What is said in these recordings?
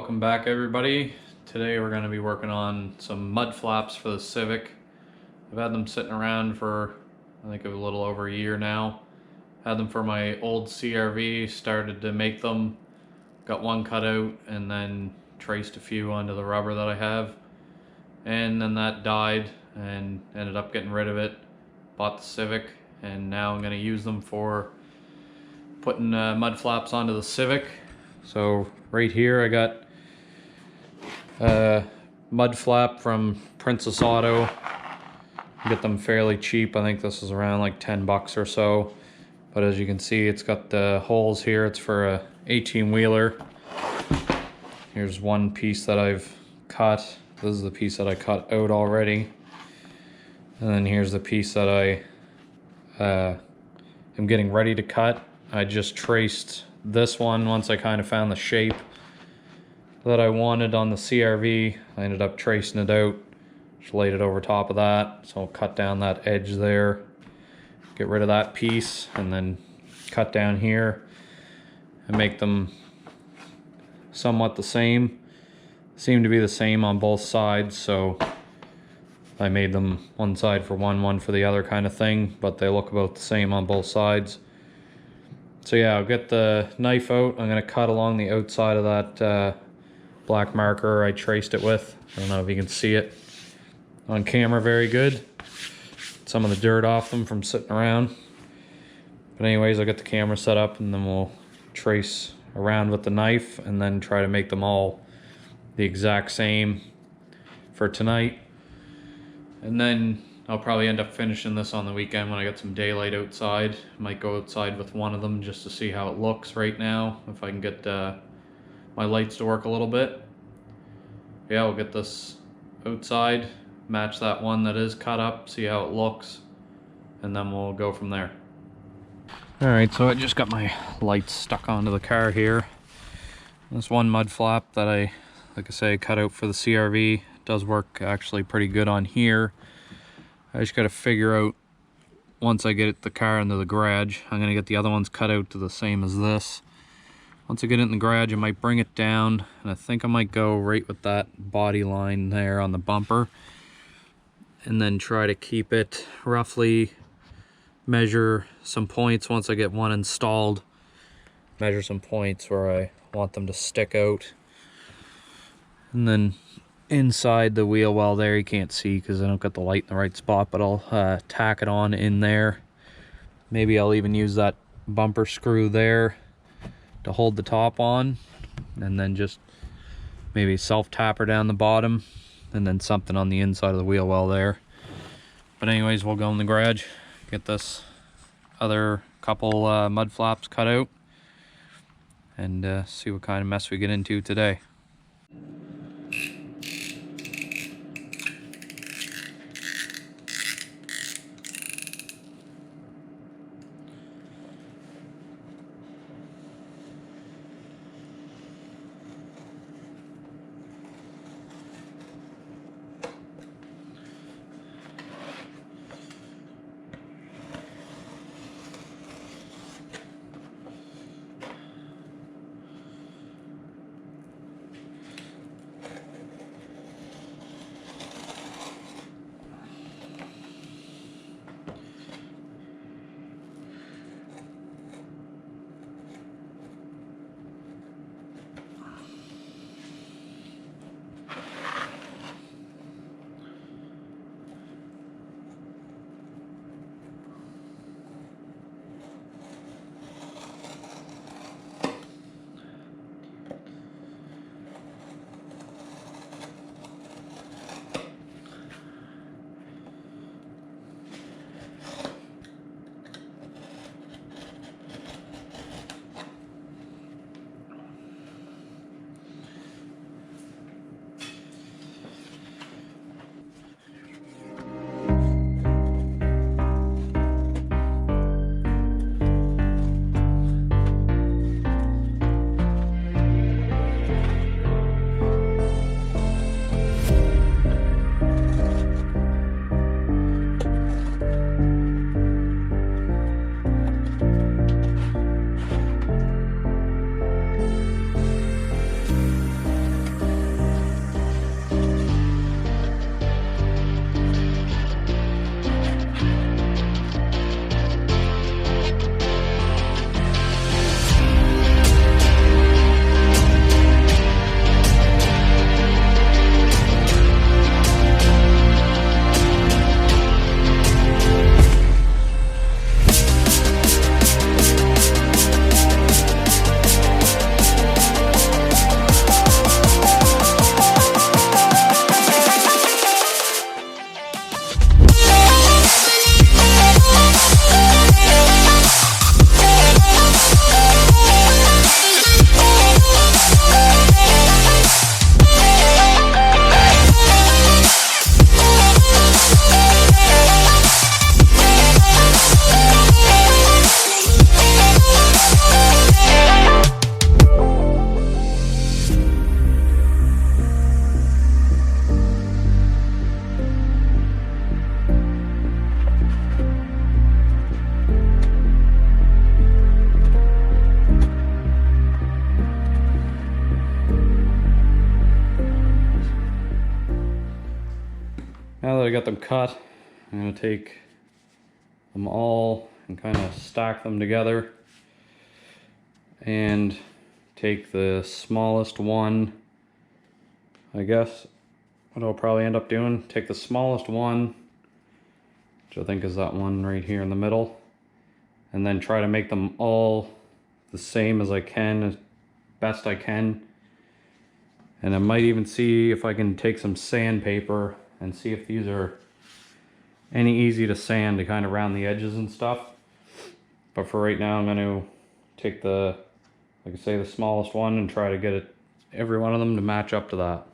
welcome back everybody. Today we're going to be working on some mud flaps for the Civic. I've had them sitting around for I think a little over a year now. Had them for my old CRV, started to make them, got one cut out and then traced a few onto the rubber that I have. And then that died and ended up getting rid of it. Bought the Civic and now I'm going to use them for putting mud flaps onto the Civic. So right here I got a mud flap from Princess Auto. You get them fairly cheap. I think this is around like 10 bucks or so. But as you can see, it's got the holes here. It's for a 18-wheeler. Here's one piece that I've cut. This is the piece that I cut out already. And then here's the piece that I am getting ready to cut. I just traced this one once I kind of found the shape that I wanted on the CRV. I ended up tracing it out, just laid it over top of that. So I'll cut down that edge there, get rid of that piece, and then cut down here and make them somewhat the same. Seem to be the same on both sides, so I made them one side for one for the other kind of thing, but they look about the same on both sides. So yeah, I'll get the knife out. I'm going to cut along the outside of that black marker I traced it with. I don't know if you can see it on camera very good. Some of the dirt off them from sitting around. But anyways, I'll get the camera set up and then we'll trace around with the knife and then try to make them all the exact same for tonight. And then I'll probably end up finishing this on the weekend when I get some daylight outside. Might go outside with one of them just to see how it looks right now, if I can get my lights to work a little bit. Yeah, we'll get this outside, match that one that is cut up, see how it looks, and then we'll go from there. Alright, so I just got my lights stuck onto the car here. This one mud flap that like I say, cut out for the CRV. It does work actually pretty good on here. I just got to figure out, once I get the car into the garage, I'm going to get the other ones cut out to the same as this. Once I get it in the garage, I might bring it down, and I think I might go right with that body line there on the bumper, and then try to keep it roughly, measure some points once I get one installed, measure some points where I want them to stick out, and then inside the wheel well there, you can't see because I don't got the light in the right spot, but I'll tack it on in there. Maybe I'll even use that bumper screw there to hold the top on, and then just maybe self-tapper down the bottom, and then something on the inside of the wheel well there. But anyways, we'll go in the garage, get this other couple mud flaps cut out, and see what kind of mess we get into today. Now that I got them cut, I'm going to take them all and kind of stack them together and take the smallest one. I guess what I'll probably end up doing, take the smallest one, which I think is that one right here in the middle, and then try to make them all the same as I can, as best I can. And I might even see if I can take some sandpaper and see if these are any easy to sand to kind of round the edges and stuff. But for right now, I'm going to take the, like I say, the smallest one and try to get it, every one of them to match up to that.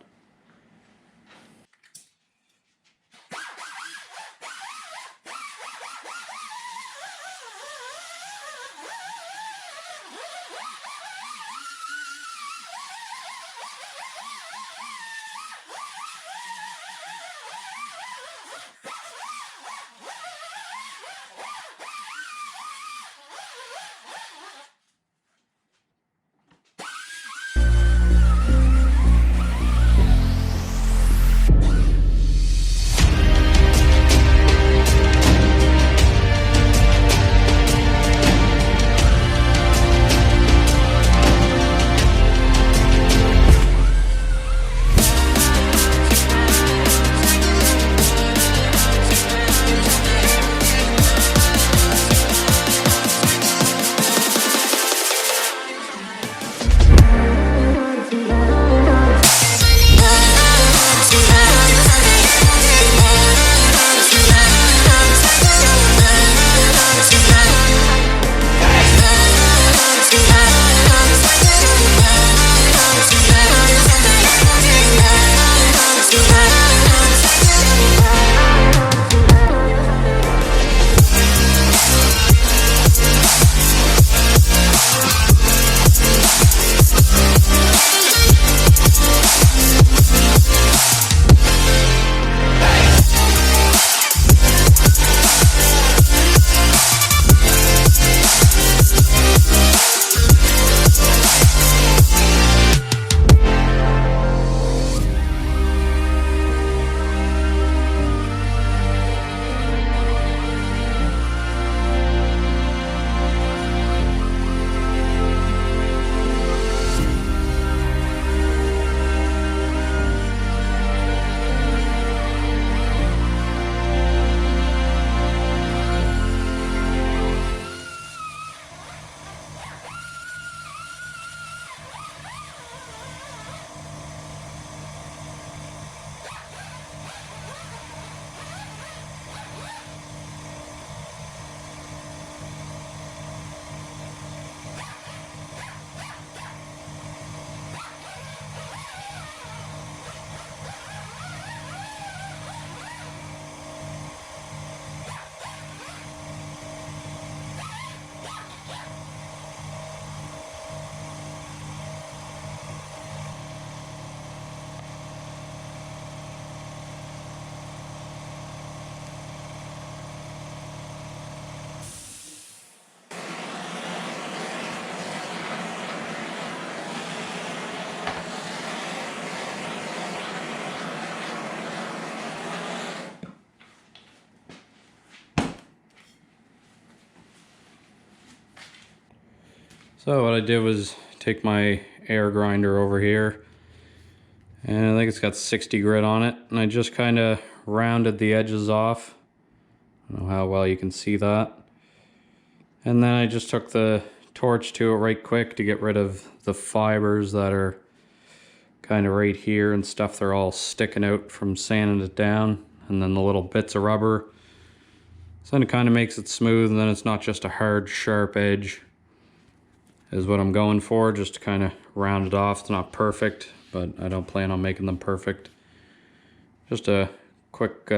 So what I did was take my air grinder over here, and I think it's got 60 grit on it, and I just kind of rounded the edges off. I don't know how well you can see that. And then I just took the torch to it right quick to get rid of the fibers that are kind of right here and stuff. They're all sticking out from sanding it down, and then the little bits of rubber. So then it kind of makes it smooth, and then it's not just a hard, sharp edge is what I'm going for, just to kind of round it off. It's not perfect, but I don't plan on making them perfect. Just a quick,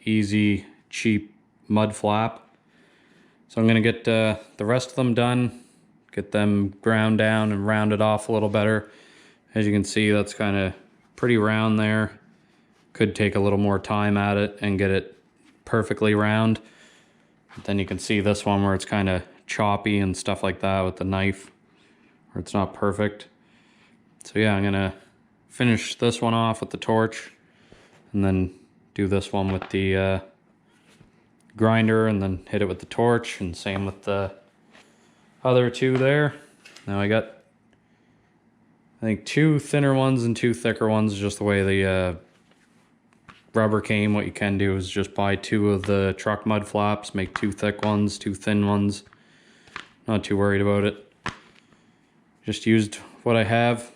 easy, cheap mud flap. So I'm gonna get the rest of them done, get them ground down and rounded off a little better. As you can see, that's kind of pretty round there. Could take a little more time at it and get it perfectly round. But then you can see this one where it's kind of choppy and stuff like that with the knife, where it's not perfect. So yeah, I'm gonna finish this one off with the torch and then do this one with the grinder and then hit it with the torch, and same with the other two there. Now I got, I think, 2 thinner ones and 2 thicker ones, just the way the rubber came. What you can do is just buy 2 of the truck mud flaps, make 2 thick ones, 2 thin ones. Not too worried about it. Just used what I have.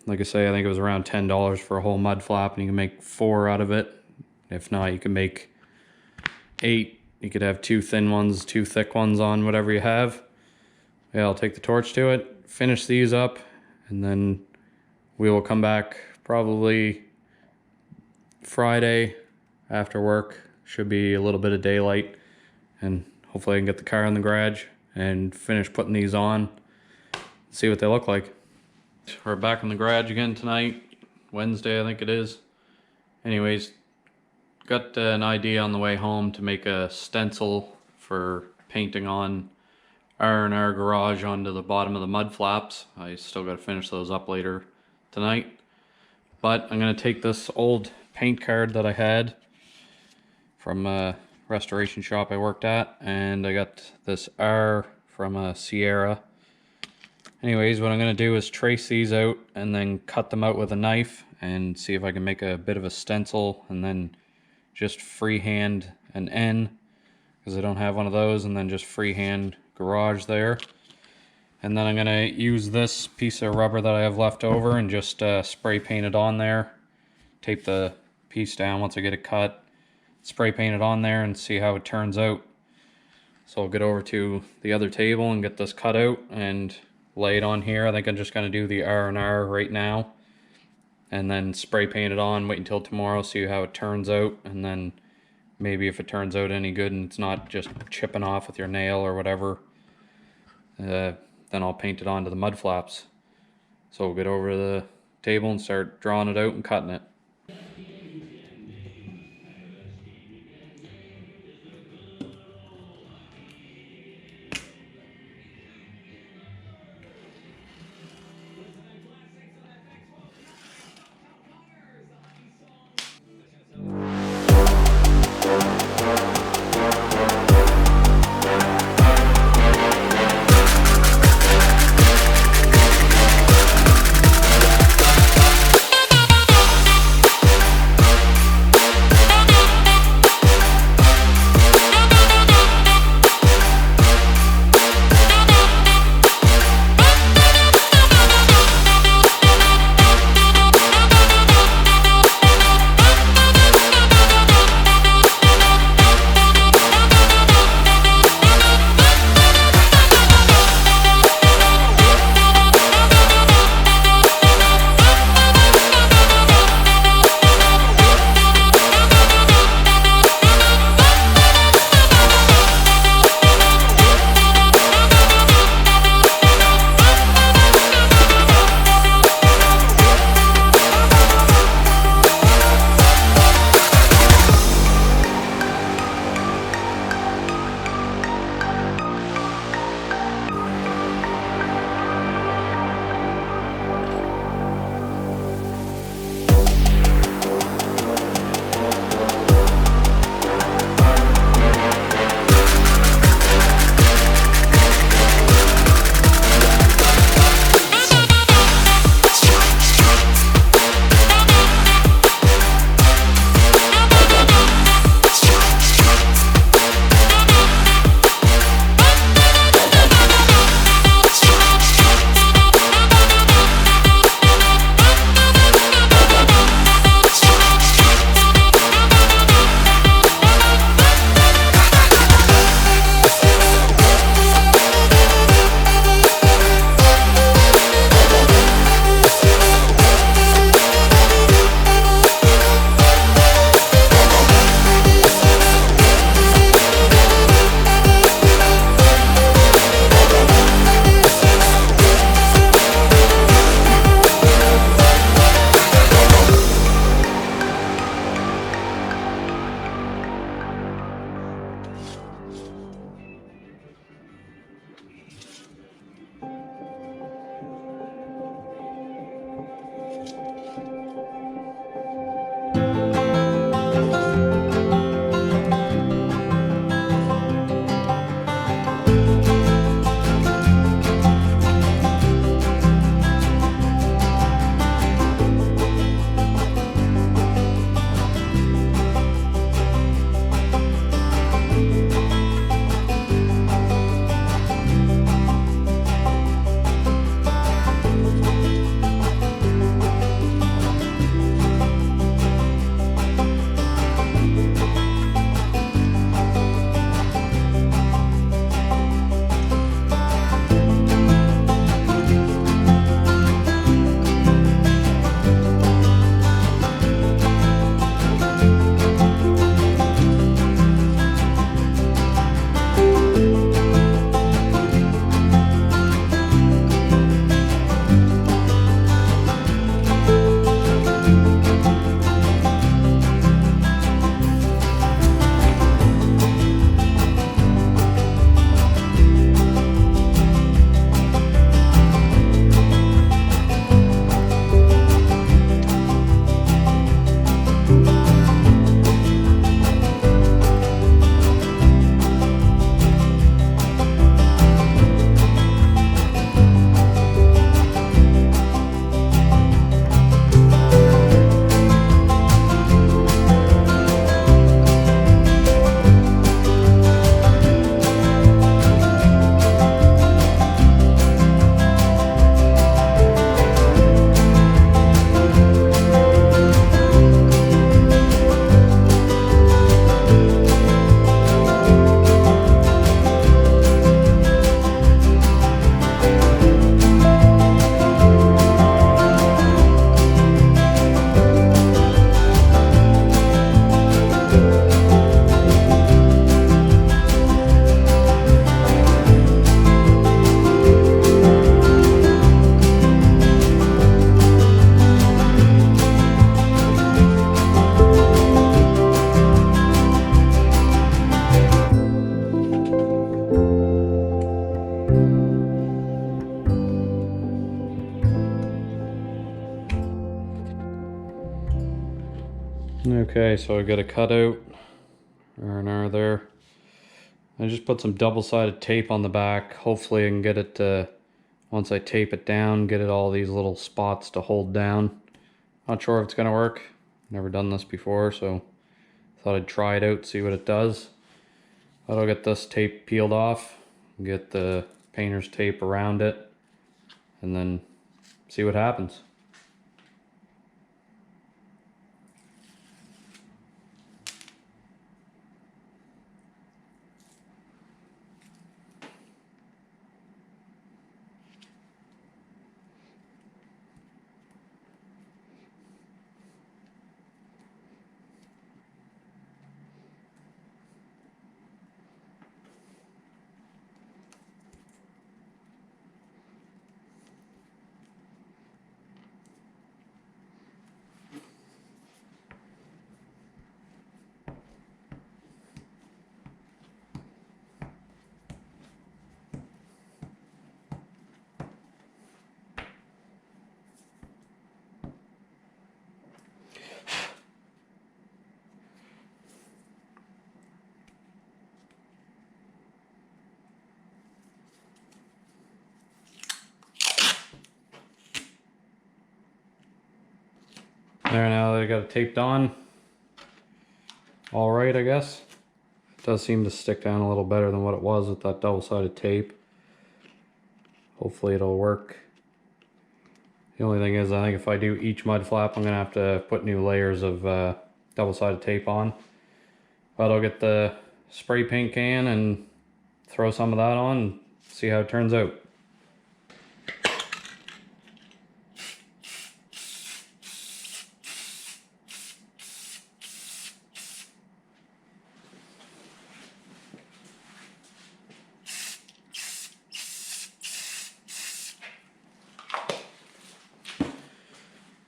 Like I say, I think it was around $10 for a whole mud flap, and you can make 4 out of it. If not, you can make 8. You could have 2 thin ones, 2 thick ones on whatever you have. Yeah, I'll take the torch to it, finish these up, and then we will come back probably Friday after work. Should be a little bit of daylight, and hopefully I can get the car in the garage and finish putting these on, see what they look like. We're back in the garage again tonight, Wednesday I think it is. Anyways, got an idea on the way home to make a stencil for painting on R&R garage onto the bottom of the mud flaps. I still got to finish those up later tonight. But I'm going to take this old paint card that I had from a restoration shop I worked at, and I got this R from a Sierra. Anyways, what I'm going to do is trace these out and then cut them out with a knife and see if I can make a bit of a stencil, and then just freehand an N, because I don't have one of those, and then just freehand garage there. And then I'm going to use this piece of rubber that I have left over and just spray paint it on there. Tape the piece down once I get it cut, spray paint it on there, and see how it turns out. So I'll get over to the other table and get this cut out and lay it on here. I think I'm just going to do the R&R right now, and then spray paint it on, wait until tomorrow, see how it turns out, and then maybe if it turns out any good and it's not just chipping off with your nail or whatever, then I'll paint it onto the mud flaps. So we'll get over to the table and start drawing it out and cutting it. Okay, so I got a cutout, R&R there. I just put some double-sided tape on the back. Hopefully I can get it to, once I tape it down, get it all these little spots to hold down. Not sure if it's gonna work. Never done this before, so thought I'd try it out, see what it does. But I'll get this tape peeled off, get the painter's tape around it, and then see what happens. There, now that I got it taped on, all right, I guess. It does seem to stick down a little better than what it was with that double-sided tape. Hopefully it'll work. The only thing is, I think if I do each mud flap, I'm gonna have to put new layers of double-sided tape on. But I'll get the spray paint can and throw some of that on and see how it turns out.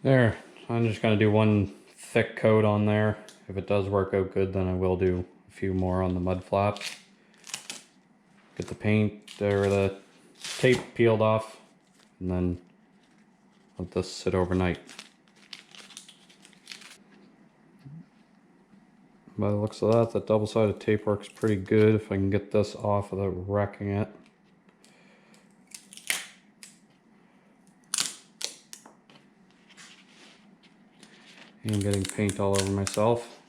There, I'm just gonna do one thick coat on there. If it does work out good, then I will do a few more on the mud flaps. Get the paint or the tape peeled off, and then let this sit overnight. By the looks of that, that double-sided tape works pretty good if I can get this off without wrecking it. And getting paint all over myself.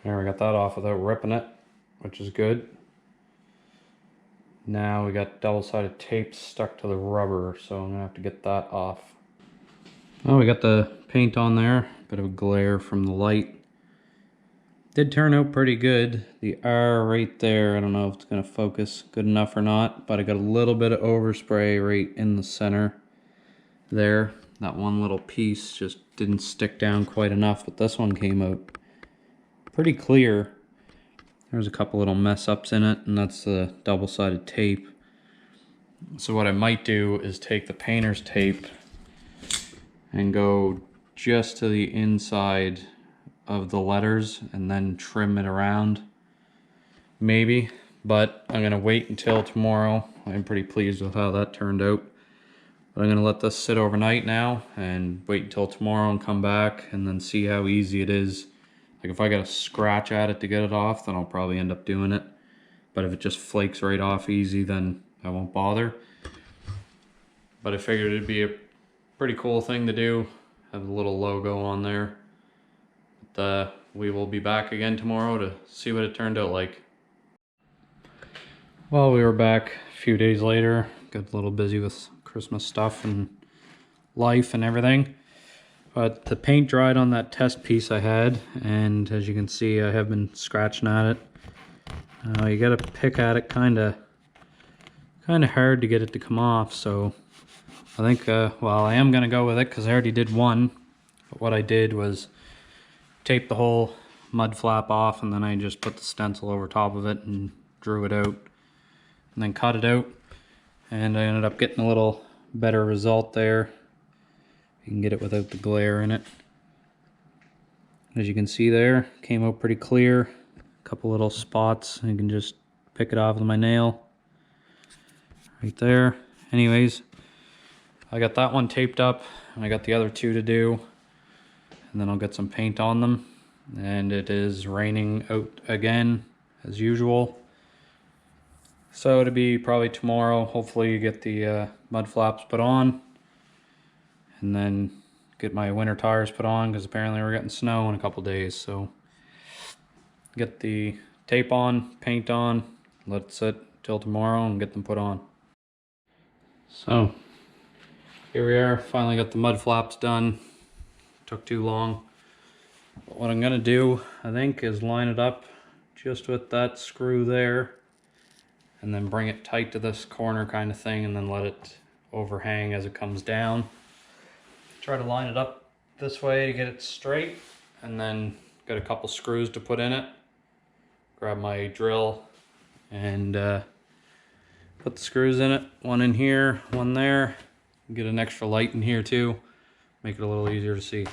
There, we got that off without ripping it, which is good. Now we got double-sided tape stuck to the rubber, so I'm gonna have to get that off. Oh, we got the paint on there. Bit of a glare from the light. Did turn out pretty good. The R right there, I don't know if it's gonna focus good enough or not, but I got a little bit of overspray right in the center there. That one little piece just didn't stick down quite enough, but this one came out pretty clear. There's a couple little mess ups in it, and that's the double-sided tape. So what I might do is take the painter's tape and go just to the inside of the letters and then trim it around, maybe. But I'm gonna wait until tomorrow. I'm pretty pleased with how that turned out. But I'm gonna let this sit overnight now and wait until tomorrow and come back and then see how easy it is. Like if I got to scratch at it to get it off, then I'll probably end up doing it. But if it just flakes right off easy, then I won't bother. But I figured it'd be a pretty cool thing to do. Have a little logo on there. But, we will be back again tomorrow to see what it turned out like. Well, we were back a few days later. Got a little busy with Christmas stuff and life and everything. But the paint dried on that test piece I had, and as you can see, I have been scratching at it. You gotta pick at it kind of hard to get it to come off, so I think, well, I am gonna go with it because I already did one. But what I did was tape the whole mud flap off, and then I just put the stencil over top of it and drew it out, and then cut it out, and I ended up getting a little better result there. You can get it without the glare in it. As you can see there, came out pretty clear. A couple little spots, you can just pick it off with my nail. Right there. Anyways, I got that one taped up, and I got the other two to do. And then I'll get some paint on them. And it is raining out again, as usual. So it'll be probably tomorrow. Hopefully you get the mud flaps put on. And then get my winter tires put on, because apparently we're getting snow in a couple days. So get the tape on, paint on, let it sit till tomorrow and get them put on. So here we are, finally got the mud flaps done. Took too long. But what I'm gonna do, I think, is line it up just with that screw there, and then bring it tight to this corner kind of thing, and then let it overhang as it comes down. Try to line it up this way to get it straight, and then got a couple screws to put in it. Grab my drill and put the screws in it. One in here, one there. Get an extra light in here too. Make it a little easier to see.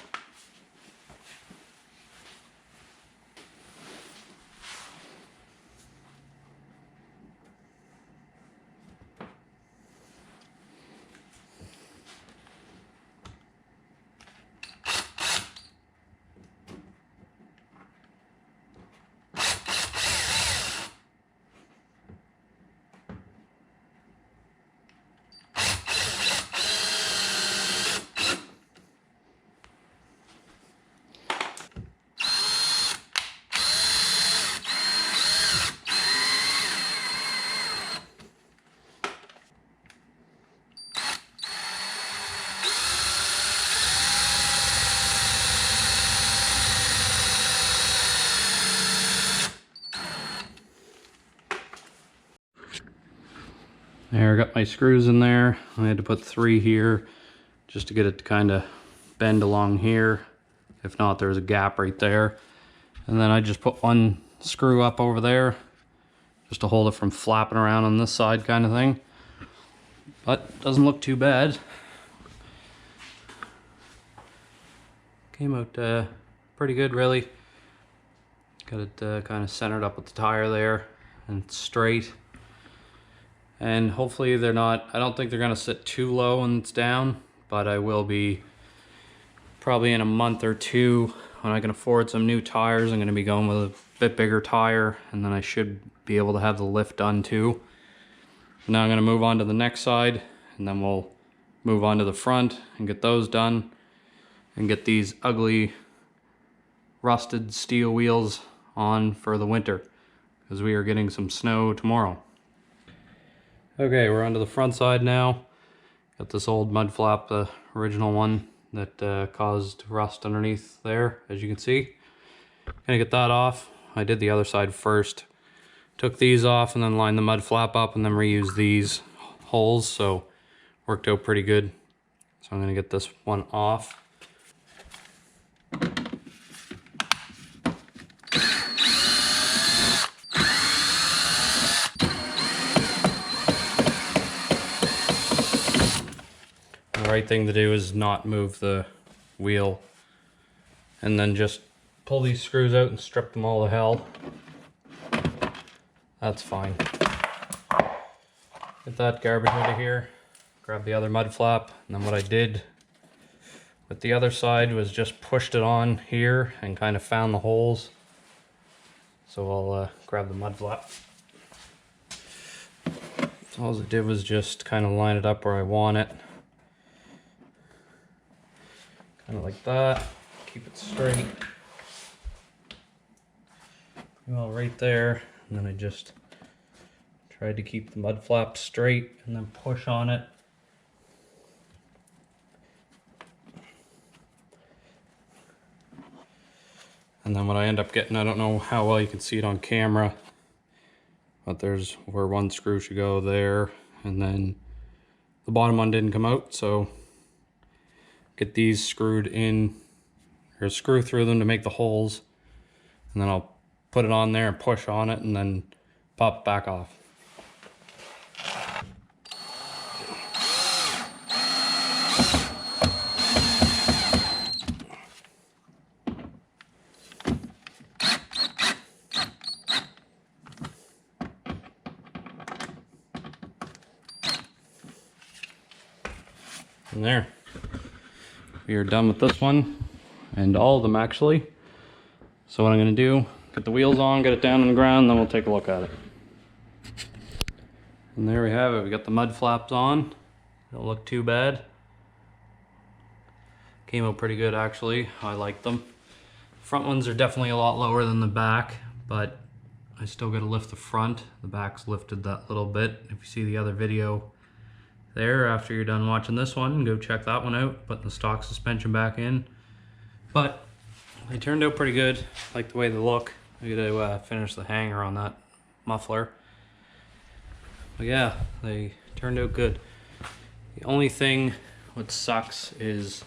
There, I got my screws in there. I had to put 3 here just to get it to kind of bend along here. If not, there's a gap right there. And then I just put 1 screw up over there just to hold it from flapping around on this side kind of thing. But doesn't look too bad. Came out pretty good, really. Got it kind of centered up with the tire there and straight. And hopefully they're not, I don't think they're gonna sit too low when it's down, but I will be probably in a month or 2 when I can afford some new tires. I'm gonna be going with a bit bigger tire, and then I should be able to have the lift done too. Now I'm gonna move on to the next side, and then we'll move on to the front and get those done and get these ugly rusted steel wheels on for the winter, because we are getting some snow tomorrow. Okay, we're onto the front side now. Got this old mud flap, the original one that caused rust underneath there, as you can see. Gonna get that off. I did the other side first. Took these off and then lined the mud flap up and then reused these holes, so worked out pretty good. So I'm gonna get this one off. The right thing to do is not move the wheel, and then just pull these screws out and strip them all to hell. That's fine. Get that garbage out of here. Grab the other mud flap, and then what I did with the other side was just pushed it on here and kind of found the holes. So I'll grab the mud flap. So all I did was just kind of line it up where I want it. Kind of like that. Keep it straight. Well, right there. And then I just tried to keep the mud flap straight and then push on it. And then what I end up getting, I don't know how well you can see it on camera, but there's where 1 screw should go there, and then the bottom one didn't come out, so get these screwed in, or screw through them to make the holes, and then I'll put it on there and push on it and then pop it back off. there. We are done with this one, and all of them actually. So what I'm gonna do, get the wheels on, get it down on the ground, then we'll take a look at it. And there we have it, we got the mud flaps on. Don't look too bad. Came out pretty good actually, I like them. Front ones are definitely a lot lower than the back, but I still gotta lift the front. The back's lifted that little bit. If you see the other video there, after you're done watching this one, go check that one out, putting the stock suspension back in. But they turned out pretty good. I like the way they look. I gotta finish the hanger on that muffler. But yeah, they turned out good. The only thing what sucks is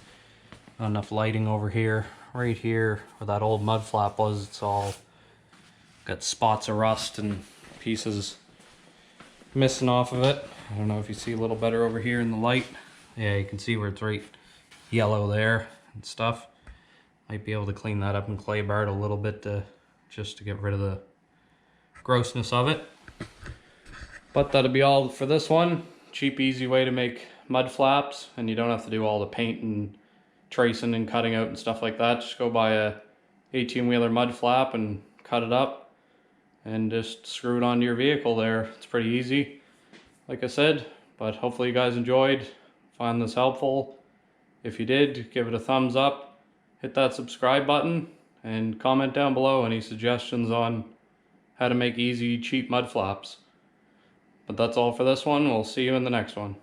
not enough lighting over here. Right here where that old mud flap was, it's all got spots of rust and pieces missing off of it. I don't know if you see a little better over here in the light. Yeah, you can see where it's right yellow there and stuff. Might be able to clean that up and clay bar it a little bit just to get rid of the grossness of it. But that'll be all for this one. Cheap, easy way to make mud flaps, and you don't have to do all the paint and tracing and cutting out and stuff like that. Just go buy a 18-wheeler mud flap and cut it up and just screw it onto your vehicle there. It's pretty easy, like I said, but hopefully you guys enjoyed, found this helpful. If you did, give it a thumbs up, hit that subscribe button, and comment down below any suggestions on how to make easy, cheap mud flaps. But that's all for this one. We'll see you in the next one.